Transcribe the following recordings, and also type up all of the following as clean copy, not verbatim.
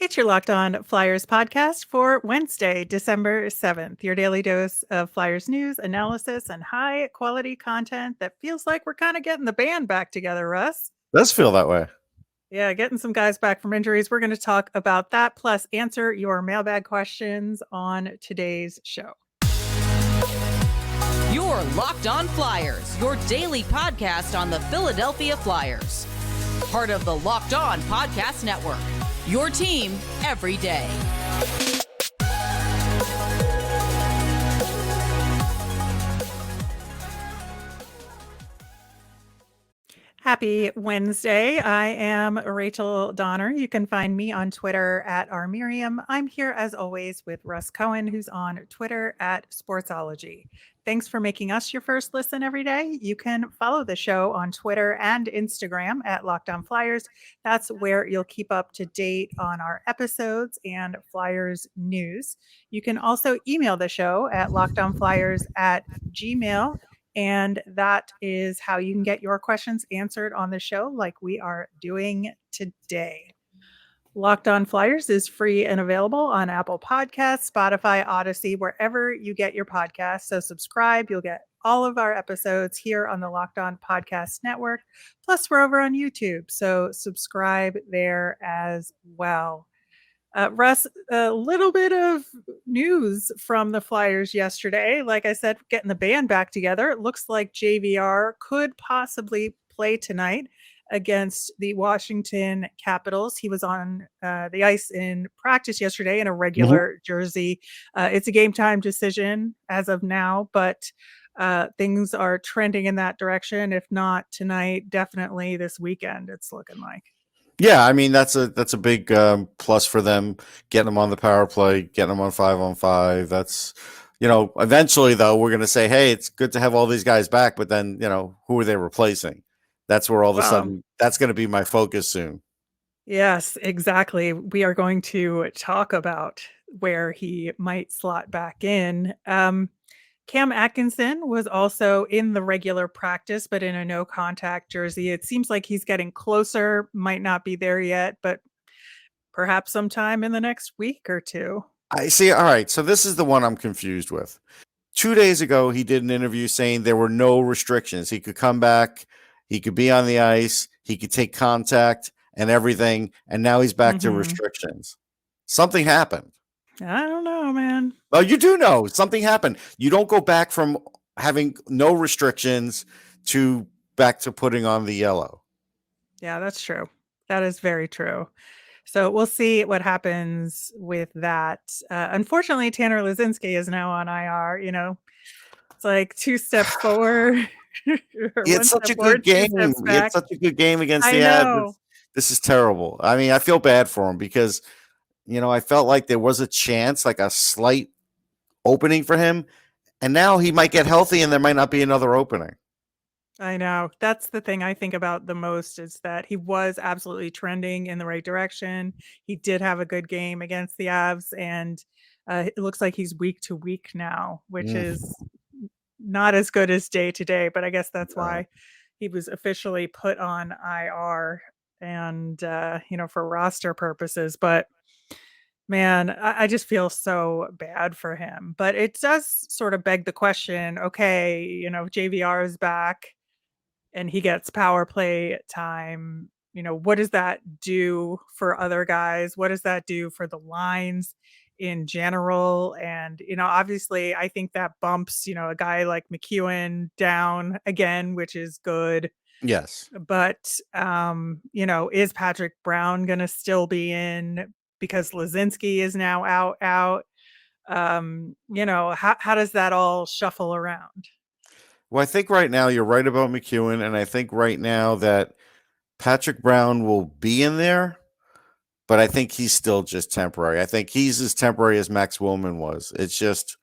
It's your Locked On Flyers podcast for Wednesday, December 7th. Your daily dose of Flyers news, analysis, and high quality content that feels like we're kind of getting the band back together, Russ. Does feel that way. Yeah, getting some guys back from injuries. We're going to talk about that, plus answer your mailbag questions on today's show. Your Locked On Flyers, your daily podcast on the Philadelphia Flyers. Part of the Locked On Podcast Network. Your team every day. Happy Wednesday. I am Rachel Donner. You can find me on Twitter at rmiriam. I'm here as always with Russ Cohen, who's on Twitter at Sportsology. Thanks for making us your first listen every day. You can follow the show on Twitter and Instagram at Locked On Flyers. That's where you'll keep up to date on our episodes and Flyers news. You can also email the show at lockedonflyers@gmail.com. And that is how you can get your questions answered on the show, like we are doing today. Locked On Flyers is free and available on Apple Podcasts, Spotify, Odyssey, wherever you get your podcasts. So subscribe. You'll get all of our episodes here on the Locked On Podcast Network. Plus, we're over on YouTube. So subscribe there as well. Russ, a little bit of news from the Flyers yesterday. Like I said, getting the band back together. It looks like JVR could possibly play tonight against the Washington Capitals. He was on the ice in practice yesterday in a regular jersey. It's a game time decision as of now, but things are trending in that direction. If not tonight, definitely this weekend, it's looking like. Yeah, I mean that's a big plus for them, getting them on the power play, getting them on 5-on-5. That's, eventually though we're going to say, hey, it's good to have all these guys back, but then who are they replacing? That's where all of a sudden that's going to be my focus soon. Yes, exactly. We are going to talk about where he might slot back in. Cam Atkinson was also in the regular practice, but in a no contact jersey. It seems like he's getting closer, might not be there yet, but perhaps sometime in the next week or two. I see. All right. So this is the one I'm confused with. 2 days ago, he did an interview saying there were no restrictions. He could come back. He could be on the ice. He could take contact and everything. And now he's back to restrictions. Something happened. I don't know, man. Well, you do know something happened. You don't go back from having no restrictions to back to putting on the yellow. Yeah, that's true. That is very true. So we'll see what happens with that. Unfortunately, Tanner Laczynski is now on IR. It's like 2 steps forward. It's such a good game. It's such a good game against the Avs. This is terrible. I mean, I feel bad for him because I felt like there was a chance, like a slight opening for him. And now he might get healthy and there might not be another opening. I know. That's the thing I think about the most, is that he was absolutely trending in the right direction. He did have a good game against the Avs, and it looks like he's week to week now, which is not as good as day to day. But I guess that's why he was officially put on IR and, for roster purposes. But man, I just feel so bad for him. But it does sort of beg the question, okay, JVR is back and he gets power play time. What does that do for other guys? What does that do for the lines in general? And, obviously I think that bumps, a guy like McEwen down again, which is good. Yes. But, is Patrick Brown going to still be in because Laczynski is now out? How does that all shuffle around? Well, I think right now you're right about McEwen, and I think right now that Patrick Brown will be in there, but I think he's still just temporary. I think he's as temporary as Max Willman was. It's just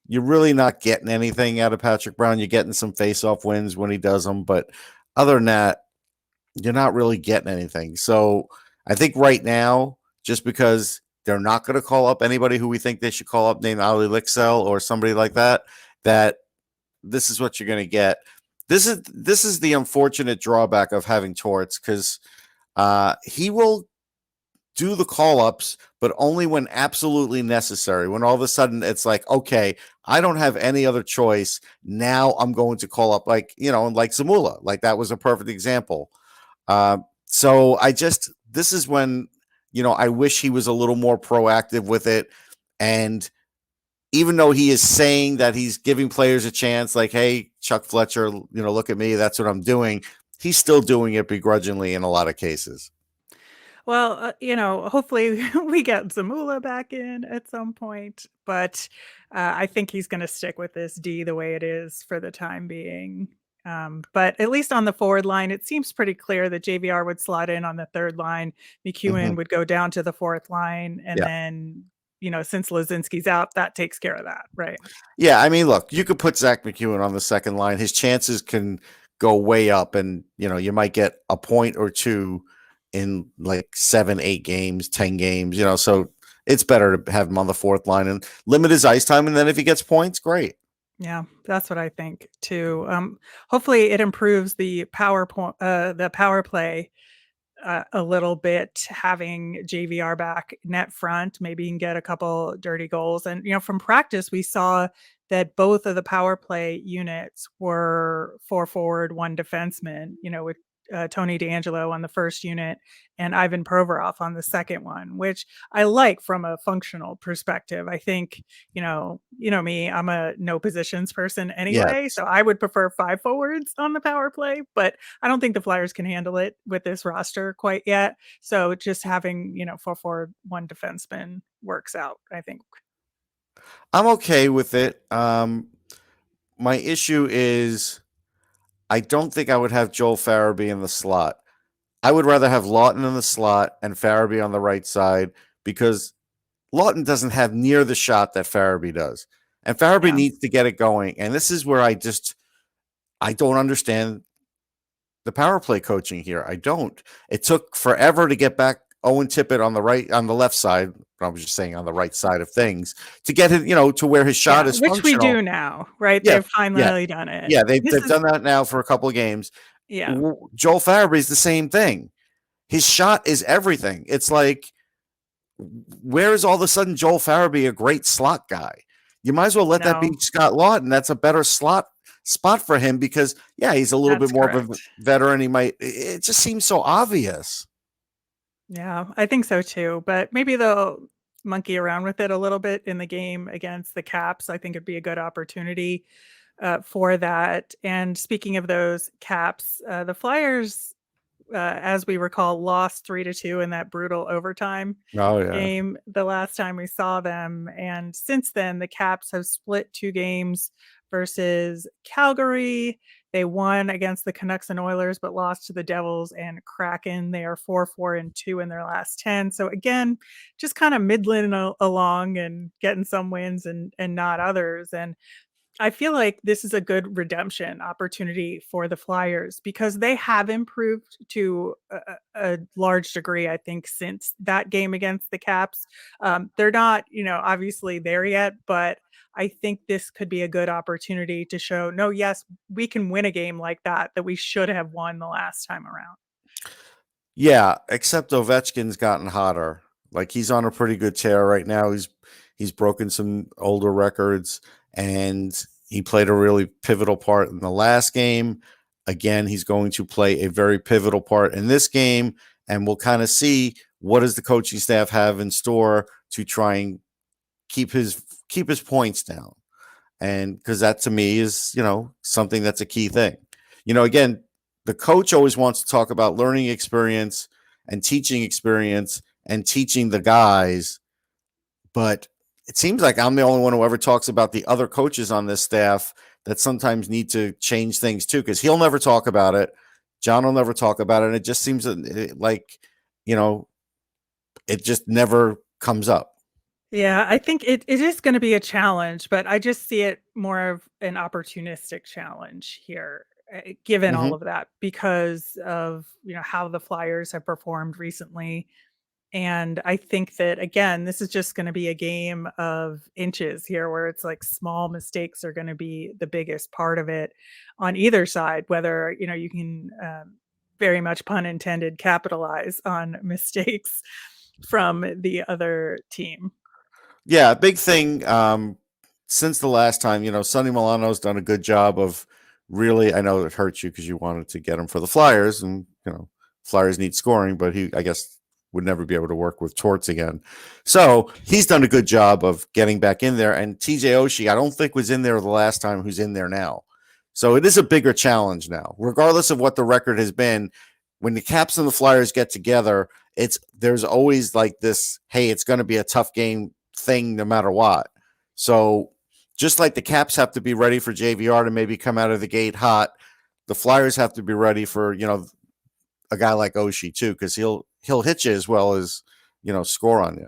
you're really not getting anything out of Patrick Brown. You're getting some face-off wins when he does them, but other than that, you're not really getting anything. So I think right now, just because they're not going to call up anybody who we think they should call up named Olle Lycksell or somebody like that, that this is what you're going to get. This is the unfortunate drawback of having Torts, because he will do the call-ups, but only when absolutely necessary. When all of a sudden it's like, okay, I don't have any other choice. Now I'm going to call up, like, like Zamula. Like, that was a perfect example. So this is when, I wish he was a little more proactive with it. And even though he is saying that he's giving players a chance, like, hey, Chuck Fletcher, look at me, that's what I'm doing, he's still doing it begrudgingly in a lot of cases. Well, hopefully we get Zamula back in at some point, but I think he's going to stick with this D the way it is for the time being. But at least on the forward line, it seems pretty clear that JVR would slot in on the third line. McEwen would go down to the fourth line. And then, since Lazinski's out, that takes care of that, right? Yeah, I mean, look, you could put Zach McEwen on the second line. His chances can go way up, and, you might get a point or two in like 7, 8 games, 10 games, so it's better to have him on the fourth line and limit his ice time. And then if he gets points, great. Yeah, that's what I think too. Hopefully it improves the power play a little bit, having JVR back net front. Maybe he can get a couple dirty goals. And, from practice, we saw that both of the power play units were 4 forward, 1 defenseman, with Tony D'Angelo on the first unit and Ivan Provorov on the second one, which I like from a functional perspective. I think, me, I'm a no positions person anyway, Yes. so I would prefer 5 forwards on the power play, but I don't think the Flyers can handle it with this roster quite yet. So just having, 4 forward, 1 defenseman works out, I think. I'm okay with it. My issue is I don't think I would have Joel Farabee in the slot. I would rather have Lawton in the slot and Farabee on the right side, because Lawton doesn't have near the shot that Farabee does. And Farabee needs to get it going. And this is where I don't understand the power play coaching here. I don't. It took forever to get back Owen Tippett on the left side. I was just saying on the right side of things, to get it, to where his shot is which functional. we do now, right? They've finally done it. Yeah, they've done that now for a couple of games. Yeah. Joel Farabee is the same thing. His shot is everything. It's like, where is all of a sudden Joel Farabee a great slot guy? You might as well let that be Scott Lawton. That's a better spot for him, because he's a little bit more of a veteran. It just seems so obvious. Yeah, I think so too. But maybe they'll monkey around with it a little bit in the game against the Caps. I think it'd be a good opportunity for that. And speaking of those Caps, the Flyers, as we recall, lost 3-2 in that brutal overtime game the last time we saw them. And since then, the Caps have split 2 games versus Calgary. They won against the Canucks and Oilers, but lost to the Devils and Kraken. They are 4-4-2 in their last 10. So again, just kind of middling along and getting some wins and not others. And I feel like this is a good redemption opportunity for the Flyers, because they have improved to a large degree, I think, since that game against the Caps. They're not, obviously there yet, but I think this could be a good opportunity to show, no, yes, we can win a game like that we should have won the last time around. Yeah, except Ovechkin's gotten hotter. Like, he's on a pretty good tear right now. He's broken some older records, and he played a really pivotal part in the last game. Again, he's going to play a very pivotal part in this game, and we'll kind of see what does the coaching staff have in store to try and keep his points down. And because that, to me, is, something that's a key thing. Again, the coach always wants to talk about learning experience and teaching experience and teaching the guys, but it seems like I'm the only one who ever talks about the other coaches on this staff that sometimes need to change things too, because he'll never talk about it. John will never talk about it. And it just seems like, it just never comes up. Yeah, I think it is going to be a challenge, but I just see it more of an opportunistic challenge here, given all of that, because of, how the Flyers have performed recently. And I think that, again, this is just going to be a game of inches here, where it's like small mistakes are going to be the biggest part of it on either side, whether, you can very much, pun intended, capitalize on mistakes from the other team. Yeah, big thing since the last time, Sonny Milano's done a good job of really, I know it hurts you because you wanted to get him for the Flyers, and Flyers need scoring, but he, I guess, would never be able to work with Torts again. So he's done a good job of getting back in there. And TJ Oshie, I don't think was in there the last time, who's in there now. So it is a bigger challenge now, regardless of what the record has been. When the Caps and the Flyers get together, there's always like this, hey, it's going to be a tough game thing no matter what. So just like the Caps have to be ready for JVR to maybe come out of the gate hot, the Flyers have to be ready for, a guy like Oshie too, because he'll hit you as well as, score on you.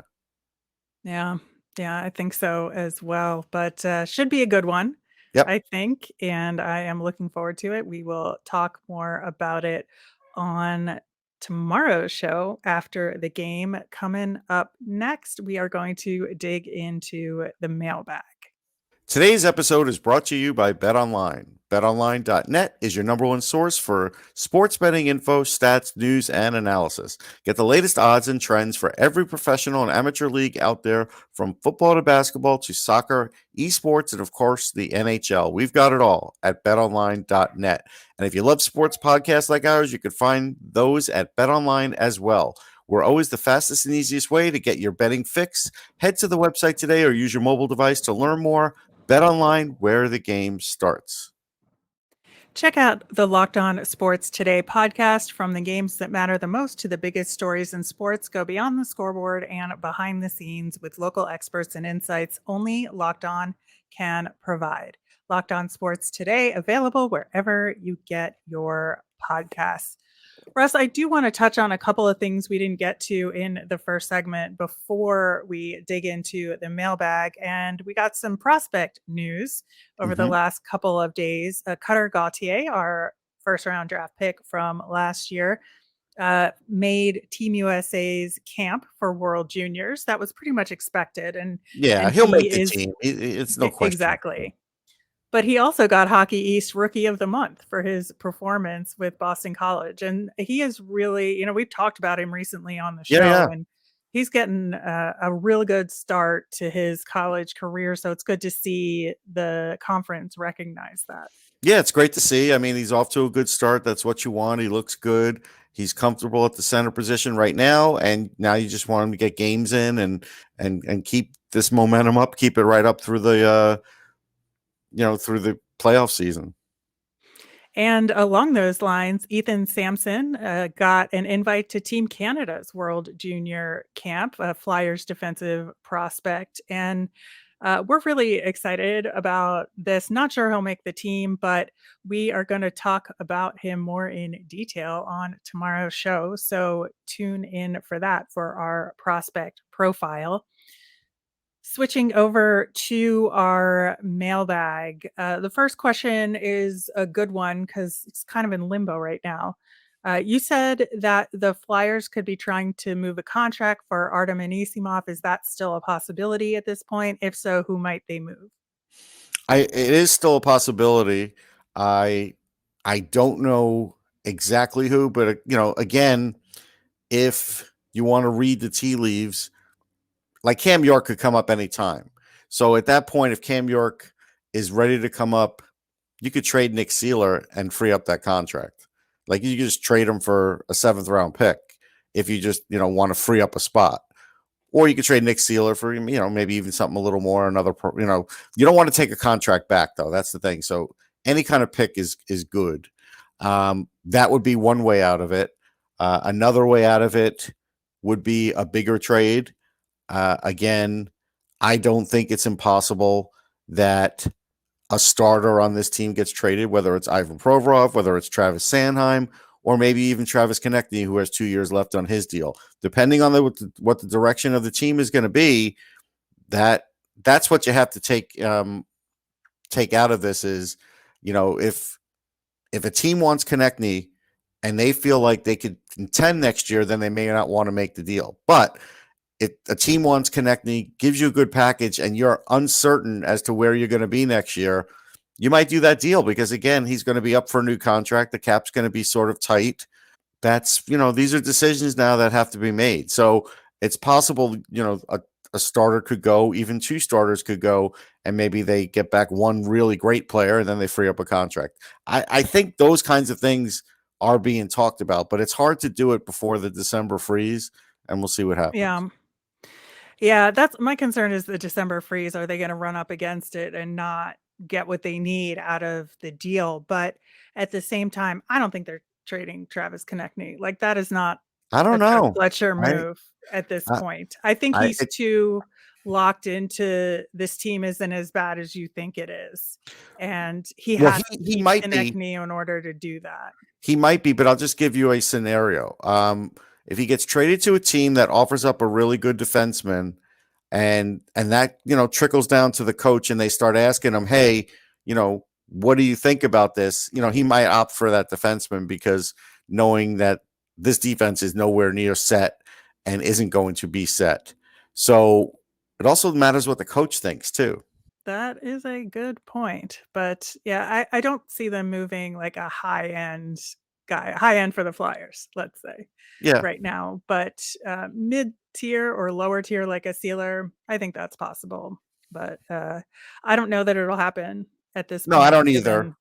Yeah, I think so as well. But should be a good one, Yep. I think. And I am looking forward to it. We will talk more about it on tomorrow's show after the game. Coming up next, we are going to dig into the mailbag. Today's episode is brought to you by BetOnline. BetOnline.net is your number one source for sports betting info, stats, news, and analysis. Get the latest odds and trends for every professional and amateur league out there, from football to basketball to soccer, esports, and of course the NHL. We've got it all at BetOnline.net. And if you love sports podcasts like ours, you can find those at BetOnline as well. We're always the fastest and easiest way to get your betting fix. Head to the website today or use your mobile device to learn more. Bet online, where the game starts. Check out the Locked On Sports Today podcast. From the games that matter the most to the biggest stories in sports, go beyond the scoreboard and behind the scenes with local experts and insights only Locked On can provide. Locked On Sports Today, available wherever you get your podcasts. Russ, I do want to touch on a couple of things we didn't get to in the first segment before we dig into the mailbag. And we got some prospect news over the last couple of days. Cutter Gauthier, our first round draft pick from last year, made Team USA's camp for World Juniors. That was pretty much expected. And he'll make the team. It's no question. Exactly. But he also got Hockey East Rookie of the Month for his performance with Boston College. And he is really, we've talked about him recently on the show, and he's getting a real good start to his college career. So it's good to see the conference recognize that. Yeah, it's great to see. I mean, he's off to a good start. That's what you want. He looks good. He's comfortable at the center position right now. And now you just want him to get games in and keep this momentum up, keep it right up through the through the playoff season. And along those lines, Ethan Sampson got an invite to Team Canada's World Junior Camp, a Flyers defensive prospect. And we're really excited about this. Not sure he'll make the team, but we are going to talk about him more in detail on tomorrow's show. So tune in for that for our prospect profile. Switching over to our mailbag. The first question is a good one because it's kind of in limbo right now. You said that the Flyers could be trying to move a contract for Artem Anisimov. Is that still a possibility at this point? If so, who might they move? It is still a possibility. I don't know exactly who, but again, if you want to read the tea leaves, like Cam York could come up anytime. So at that point, if Cam York is ready to come up, you could trade Nick Seeler and free up that contract. Like you could just trade him for a 7th round pick if you just, want to free up a spot. Or you could trade Nick Seeler for, maybe even something a little more, you don't want to take a contract back though. That's the thing. So any kind of pick is good. That would be one way out of it. Another way out of it would be a bigger trade. Again, I don't think it's impossible that a starter on this team gets traded, whether it's Ivan Provorov, whether it's Travis Sanheim, or maybe even Travis Konechny, who has 2 years left on his deal. Depending on what the direction of the team is going to be, that's what you have to take out of this is, if a team wants Konechny and they feel like they could contend next year, then they may not want to make the deal. But if a team wants Konechny, gives you a good package, and you're uncertain as to where you're going to be next year, you might do that deal because, again, he's going to be up for a new contract. The cap's going to be sort of tight. These are decisions now that have to be made. So it's possible, a starter could go, even two starters could go, and maybe they get back one really great player and then they free up a contract. I think those kinds of things are being talked about, but it's hard to do it before the December freeze, and we'll see what happens. Yeah. Yeah, that's my concern is the December freeze. Are they going to run up against it and not get what they need out of the deal? But at the same time, I don't think they're trading Travis Konechny. Like that is not I don't a Chuck know. Fletcher I, move at this I, point. I think I he's too locked into this team isn't as bad as you think it is. And he well, has to he keep might be. Konechny in order to do that. He might be, but I'll just give you a scenario. If he gets traded to a team that offers up a really good defenseman, and that trickles down to the coach, and they start asking him, "Hey, what do you think about this?" He might opt for that defenseman because knowing that this defense is nowhere near set and isn't going to be set. So it also matters what the coach thinks too. That is a good point. But yeah, I don't see them moving like a high end guy, high end for the Flyers, let's say, Yeah. right now. But mid tier or lower tier, like a sealer, I think that's possible. But I don't know that it'll happen at this No, I point, don't either. given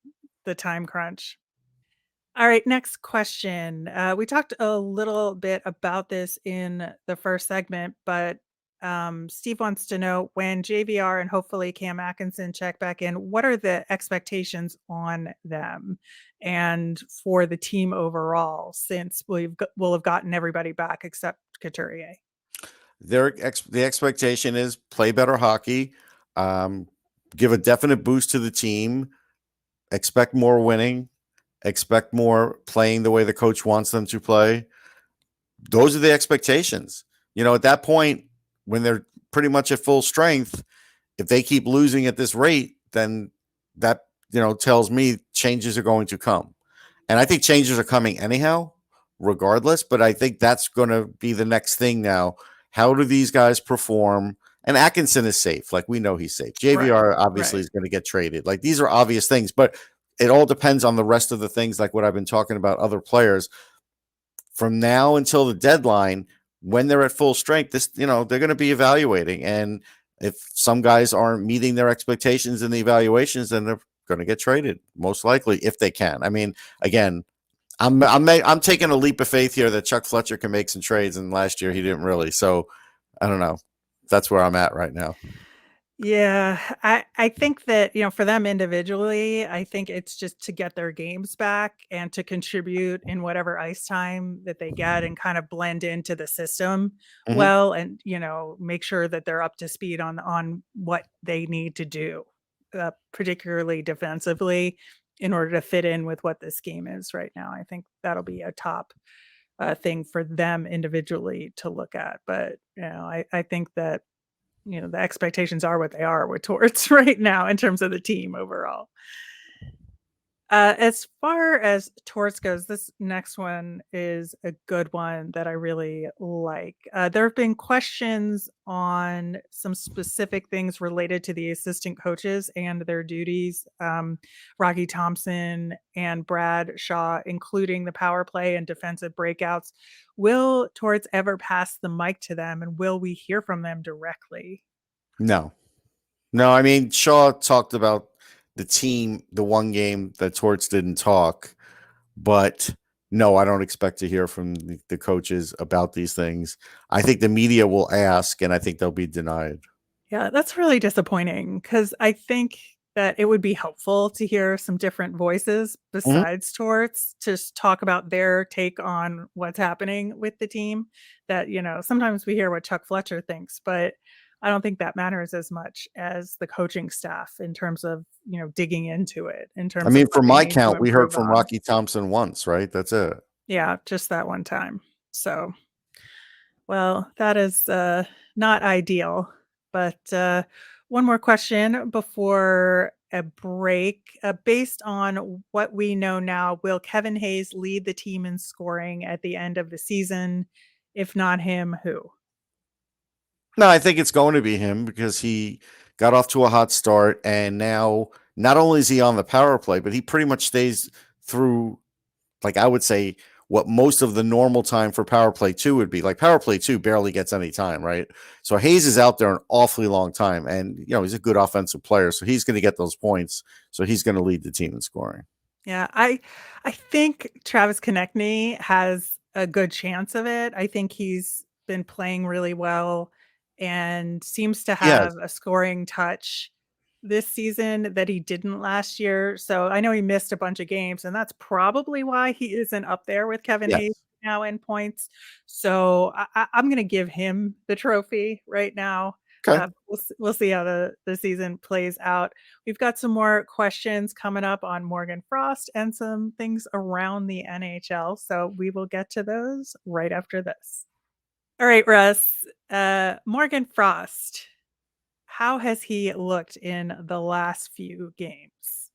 the time crunch. All right, next question. We talked a little bit about this in the first segment, but Steve wants to know when JVR and hopefully Cam Atkinson check back in, what are the expectations on them and for the team overall since we'll have gotten everybody back except Couturier? The expectation is play better hockey, give a definite boost to the team, expect more winning, expect more playing the way the coach wants them to play. Those are the expectations. At that point, when they're pretty much at full strength, if they keep losing at this rate, then that, tells me changes are going to come. And I think changes are coming anyhow, regardless. But I think that's going to be the next thing now. How do these guys perform? And Atkinson is safe. Like, we know he's safe. JVR obviously is going to get traded. Like, these are obvious things, but it all depends on the rest of the things, like what I've been talking about, other players. From now until the deadline, when they're at full strength, they're going to be evaluating. And if some guys aren't meeting their expectations in the evaluations, then they're going to get traded, most likely, if they can. I mean, again, I'm taking a leap of faith here that Chuck Fletcher can make some trades, and last year he didn't really. So I don't know. That's where I'm at right now. Yeah, I think that, for them individually, I think it's just to get their games back and to contribute in whatever ice time that they get and kind of blend into the system well, and, make sure that they're up to speed on what they need to do, particularly defensively, in order to fit in with what this game is right now. I think that'll be a top thing for them individually to look at. But, I think that the expectations are what they are with Torts right now in terms of the team overall. As far as Torts goes, this next one is a good one that I really like. There have been questions on some specific things related to the assistant coaches and their duties. Rocky Thompson and Brad Shaw, including the power play and defensive breakouts. Will Torts ever pass the mic to them, and will we hear from them directly? No. I mean, Shaw talked about the team, the one game that Torts didn't talk, but no, I don't expect to hear from the coaches about these things. I think the media will ask, and I think they'll be denied. Yeah, that's really disappointing because I think that it would be helpful to hear some different voices besides Torts to talk about their take on what's happening with the team. That, sometimes we hear what Chuck Fletcher thinks, but I don't think that matters as much as the coaching staff in terms of, digging into it. In terms I mean, of for what they my need to count, we heard improve from on. Rocky Thompson once, right? That's it. Yeah, just that one time. So, well, that is not ideal. But one more question before a break. Based on what we know now, will Kevin Hayes lead the team in scoring at the end of the season? If not him, who? No, I think it's going to be him because he got off to a hot start, and now not only is he on the power play, but he pretty much stays through, like, I would say what most of the normal time for power play 2 would be. Like power play 2 barely gets any time, right? So Hayes is out there an awfully long time, and he's a good offensive player, so he's going to get those points. So he's going to lead the team in scoring. Yeah, I think Travis Konechny has a good chance of it. I think he's been playing really well and seems to Yes. have a scoring touch this season that he didn't last year. So I know he missed a bunch of games, and that's probably why he isn't up there with Kevin Hayes Yes. now in points. So I'm going to give him the trophy right now. Okay. We'll see how the season plays out. We've got some more questions coming up on Morgan Frost and some things around the NHL. So we will get to those right after this. All right, Russ. Morgan Frost, how has he looked in the last few games?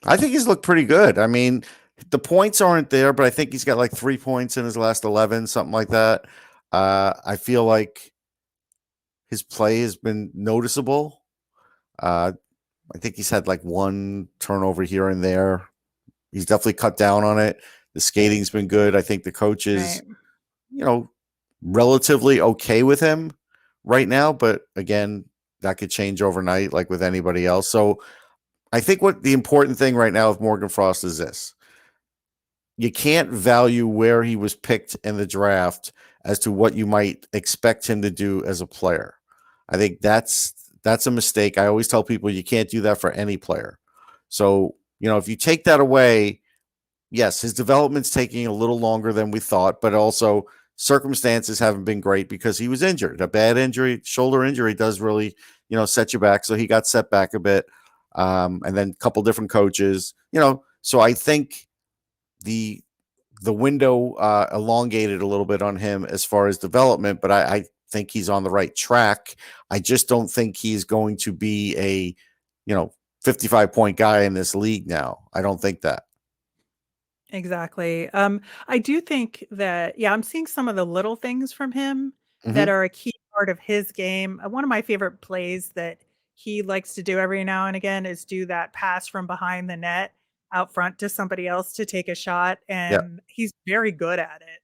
I think he's looked pretty good. I mean, the points aren't there, but I think he's got like 3 points in his last 11, something like that. I feel like his play has been noticeable. I think he's had like 1 turnover here and there. He's definitely cut down on it. The skating's been good. I think the coach is, relatively okay with him right now, but again, that could change overnight, like with anybody else. So I think what the important thing right now of Morgan Frost is this: you can't value where he was picked in the draft as to what you might expect him to do as a player. I think that's a mistake. I always tell people you can't do that for any player. So, if you take that away, yes, his development's taking a little longer than we thought, but also circumstances haven't been great because he was injured. A bad injury, shoulder injury, does really, set you back. So he got set back a bit. And then a couple different coaches, so I think the window elongated a little bit on him as far as development, but I think he's on the right track. I just don't think he's going to be a 55-point guy in this league now. I don't think that. Exactly. I do think that, I'm seeing some of the little things from him that Mm-hmm. are a key part of his game. One of my favorite plays that he likes to do every now and again is do that pass from behind the net out front to somebody else to take a shot. Yeah. And he's very good at it.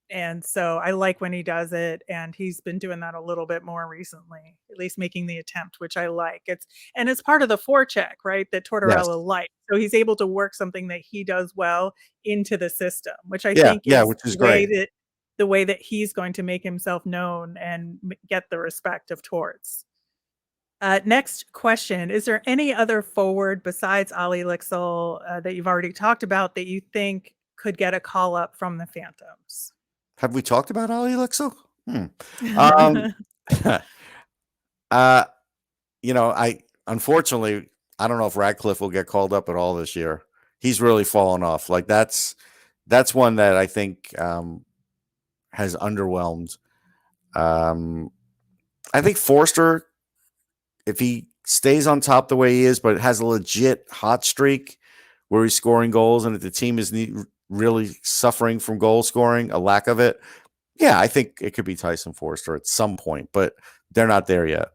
And so I like when he does it, and he's been doing that a little bit more recently, at least making the attempt, which I like. It's part of the forecheck, right, that Yes. Tortorella likes. So he's able to work something that he does well into the system, which I Yeah. think Yeah. is Which is great. the way that he's going to make himself known and get the respect of Torts. Next question: is there any other forward besides Olle Lycksell that you've already talked about that you think could get a call up from the Phantoms? Have we talked about Olle Lycksell? I unfortunately, I don't know if Radcliffe will get called up at all this year. He's really fallen off. Like that's one that I think has underwhelmed. I think Forster, if he stays on top the way he is, but has a legit hot streak where he's scoring goals, and if the team is really suffering from goal scoring, a lack of it, yeah, I think it could be Tyson Forster at some point, but they're not there yet.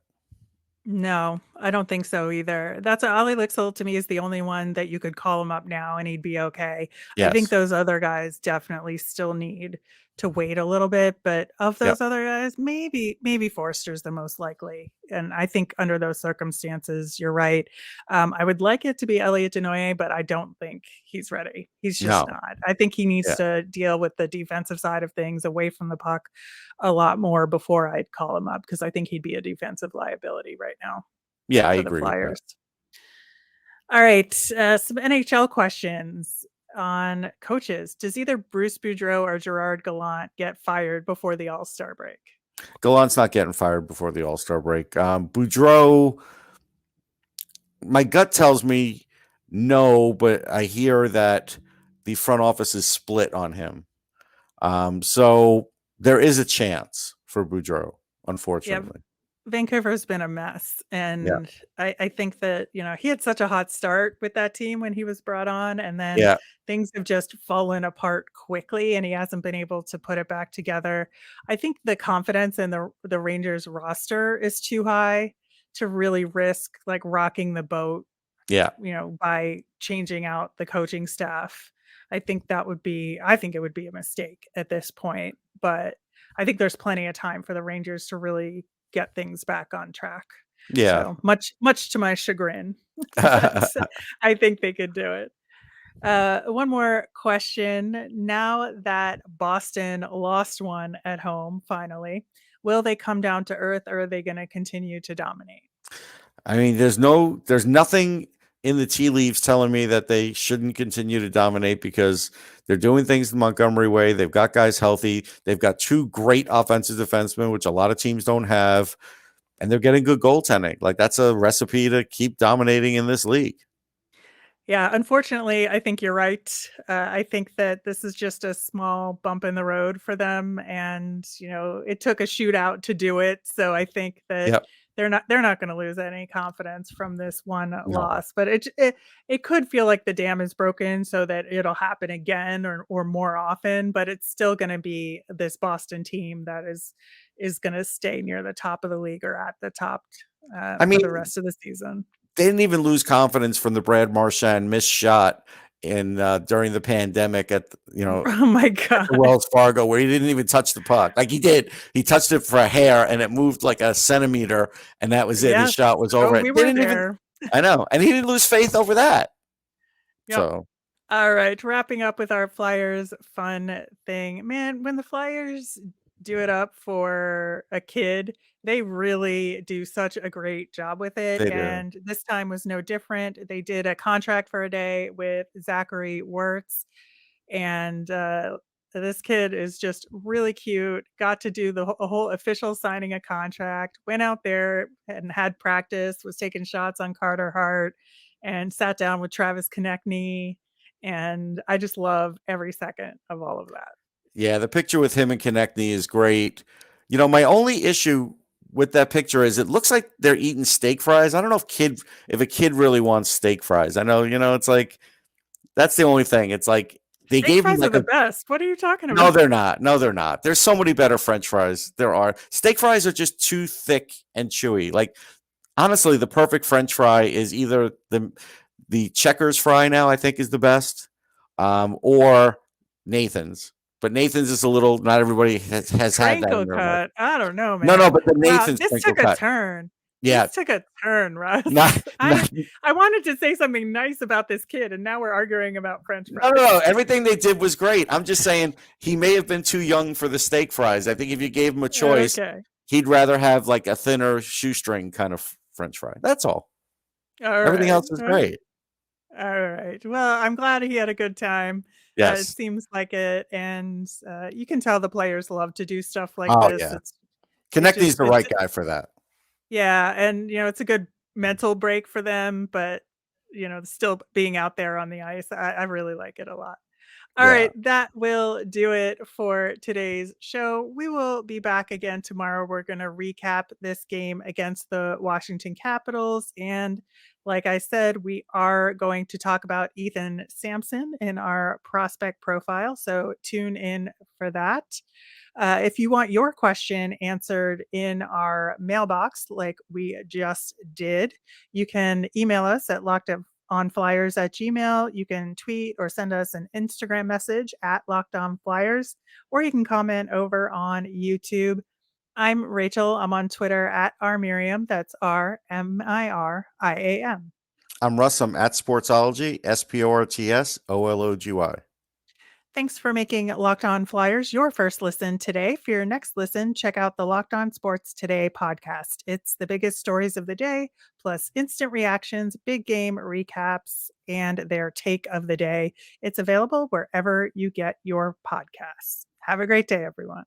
No, I don't think so either. That's Olle Lycksell to me is the only one that you could call him up now and he'd be okay. I think Yes. those other guys definitely still need to wait a little bit, but of Yep. those other guys, maybe Forster's the most likely. And I think under those circumstances, you're right. I would like it to be Elliot Denoye, but I don't think he's ready. He's just No. not. I think he needs Yeah. to deal with the defensive side of things away from the puck a lot more before I'd call him up, because I think he'd be a defensive liability right now Yeah, I for the agree with that. Flyers. All right, some NHL questions on coaches. Does either Bruce Boudreau or Gerard Gallant get fired before the All-Star break? Gallant's not getting fired before the All-Star break. Boudreau, my gut tells me no, but I hear that the front office is split on him. So there is a chance for Boudreau, unfortunately. Vancouver's been a mess. And I think that, he had such a hot start with that team when he was brought on, and then Yeah. things have just fallen apart quickly and he hasn't been able to put it back together. I think the confidence in the Rangers roster is too high to really risk like rocking the boat, Yeah. by changing out the coaching staff. I think it would be a mistake at this point, but I think there's plenty of time for the Rangers to really get things back on track. Yeah. So much to my chagrin, but I think they could do it. One more question. Now that Boston lost one at home, finally, will they come down to earth, or are they going to continue to dominate? I mean, there's nothing in the tea leaves telling me that they shouldn't continue to dominate because they're doing things the Montgomery way. They've got guys healthy. They've got two great offensive defensemen, which a lot of teams don't have, and they're getting good goaltending. Like, that's a recipe to keep dominating in this league. Yeah, unfortunately, I think you're right. I think that this is just a small bump in the road for them, and it took a shootout to do it. So I think that Yep. they're not going to lose any confidence from this one No. loss. But it could feel like the dam is broken, so that it'll happen again or more often. But it's still going to be this Boston team that is going to stay near the top of the league or at the top I for mean, the rest of the season. they didn't even lose confidence from the Brad Marchand missed shot in during the pandemic at Oh my at God. the Wells Fargo, where he didn't even touch the puck. Like, he did. He touched it for a hair and it moved like a centimeter, and that was it. Yes. His shot was over. Oh, It we They were didn't there. even I know. And he didn't lose faith over that. Yep. So All right, wrapping up with our Flyers fun thing. Man, when the Flyers do it up for a kid, they really do such a great job with it. they do. And this time was no different. They did a contract for a day with Zachary Wertz. And this kid is just really cute. Got to do a whole official signing a contract, went out there and had practice, was taking shots on Carter Hart, and sat down with Travis Konechny. And I just love every second of all of that. Yeah, the picture with him and Konechny is great. My only issue with that picture is it looks like they're eating steak fries. I don't know if a kid really wants steak fries. I know, it's like, that's the only thing. It's like they Steak gave him fries are like the best. What are you talking No, about? they're not. No, they're not. There's so many better French fries. There are. Steak fries are just too thick and chewy. Like, honestly, the perfect French fry is either the Checkers fry now, I think, is the best, or Nathan's. But Nathan's is a little. Not everybody has had that Crinkle in their life. cut. I don't know, No, man. but the Wow, Nathan's this crinkle took a cut. turn. Yeah, This took a turn, Russ. not. I wanted to say something nice about this kid, and now we're arguing about French fries. No. Everything they did was great. I'm just saying he may have been too young for the steak fries. I think if you gave him a choice, Okay. he'd rather have like a thinner shoestring kind of French fry. That's all. All Everything right. else is great. All right. Well, I'm glad he had a good time. It Yes. seems like it, and you can tell the players love to do stuff like Oh, this. yeah. It's Konechny's the right it's guy for that. yeah, and it's a good mental break for them, but still being out there on the ice, I really like it a lot. All Yeah. right, that will do it for today's show. We will be back again tomorrow. We're going to recap this game against the Washington Capitals. And like I said, we are going to talk about Ethan Sampson in our prospect profile. So tune in for that. If you want your question answered in our mailbox, like we just did, you can email us at lockedonflyers@gmail.com. You can tweet or send us an Instagram message at lockedonflyers, or you can comment over on YouTube. I'm Rachel. I'm on Twitter at rmiriam. That's RMIRIAM. I'm Russ. I'm at Sportsology, SPORTSOLOGY. Thanks for making Locked On Flyers your first listen today. For your next listen, check out the Locked On Sports Today podcast. It's the biggest stories of the day, plus instant reactions, big game recaps, and their take of the day. It's available wherever you get your podcasts. Have a great day, everyone.